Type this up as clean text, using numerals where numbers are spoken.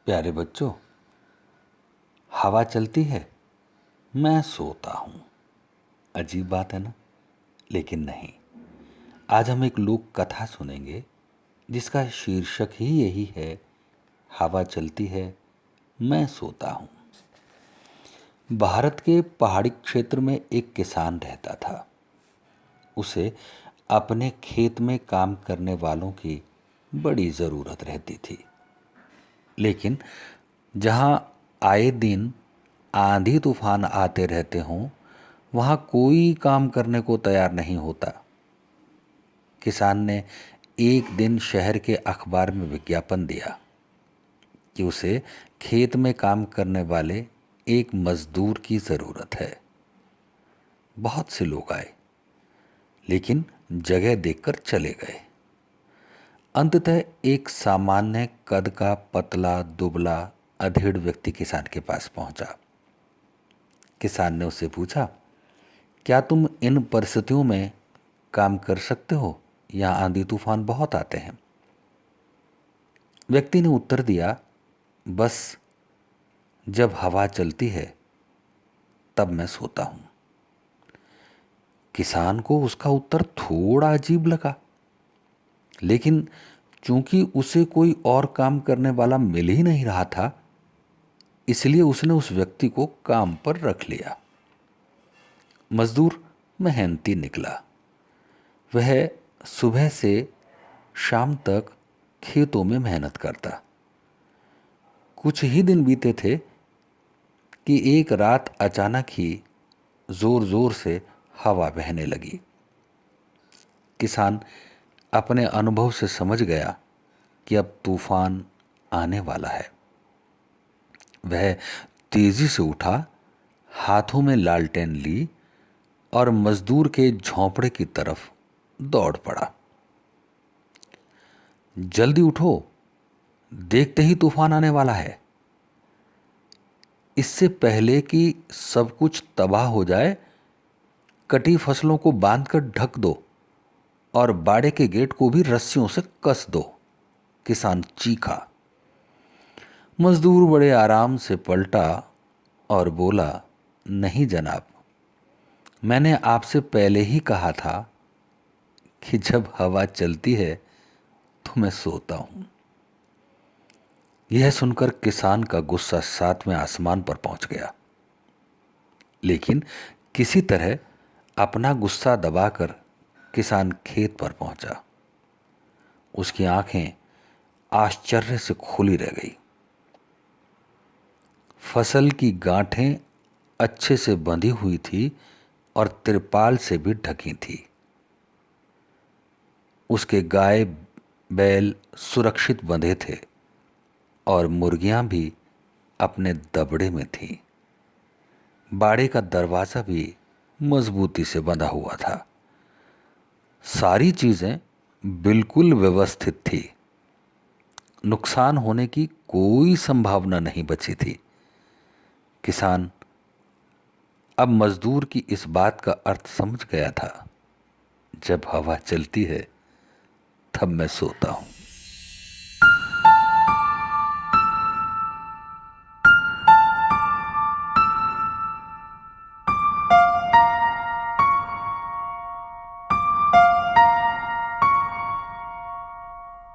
प्यारे बच्चों, हवा चलती है, मैं सोता हूँ। अजीब बात है ना? लेकिन नहीं। आज हम एक लोक कथा सुनेंगे जिसका शीर्षक ही यही है, हवा चलती है, मैं सोता हूँ। भारत के पहाड़ी क्षेत्र में एक किसान रहता था। उसे अपने खेत में काम करने वालों की बड़ी ज़रूरत रहती थी। लेकिन जहाँ आए दिन आंधी तूफान आते रहते हों, वहाँ कोई काम करने को तैयार नहीं होता। किसान ने एक दिन शहर के अखबार में विज्ञापन दिया कि उसे खेत में काम करने वाले एक मजदूर की ज़रूरत है। बहुत से लोग आए, लेकिन जगह देखकर चले गए। अंततः एक सामान्य कद का पतला दुबला अधेड़ व्यक्ति किसान के पास पहुंचा। किसान ने उससे पूछा, क्या तुम इन परिस्थितियों में काम कर सकते हो? यहाँ आंधी तूफान बहुत आते हैं। व्यक्ति ने उत्तर दिया, बस जब हवा चलती है तब मैं सोता हूं। किसान को उसका उत्तर थोड़ा अजीब लगा, लेकिन चूंकि उसे कोई और काम करने वाला मिल ही नहीं रहा था, इसलिए उसने उस व्यक्ति को काम पर रख लिया। मजदूर मेहनती निकला। वह सुबह से शाम तक खेतों में मेहनत करता। कुछ ही दिन बीते थे कि एक रात अचानक ही जोर जोर से हवा बहने लगी। किसान अपने अनुभव से समझ गया कि अब तूफान आने वाला है। वह तेजी से उठा, हाथों में लालटेन ली और मजदूर के झोंपड़े की तरफ दौड़ पड़ा। जल्दी उठो, देखते ही तूफान आने वाला है। इससे पहले कि सब कुछ तबाह हो जाए, कटी फसलों को बांधकर ढक दो और बाड़े के गेट को भी रस्सियों से कस दो। किसान चीखा। मजदूर बड़े आराम से पलटा और बोला, नहीं जनाब, मैंने आपसे पहले ही कहा था कि जब हवा चलती है तो मैं सोता हूं। यह सुनकर किसान का गुस्सा 7वें आसमान पर पहुंच गया, लेकिन किसी तरह अपना गुस्सा दबाकर किसान खेत पर पहुंचा। उसकी आंखें आश्चर्य से खुली रह गई। फसल की गांठें अच्छे से बंधी हुई थी और तिरपाल से भी ढकी थी। उसके गाय बैल सुरक्षित बंधे थे और मुर्गियां भी अपने दबड़े में थीं। बाड़े का दरवाजा भी मजबूती से बंधा हुआ था। सारी चीजें बिल्कुल व्यवस्थित थी। नुकसान होने की कोई संभावना नहीं बची थी। किसान अब मजदूर की इस बात का अर्थ समझ गया था, जब हवा चलती है तब मैं सोता हूं।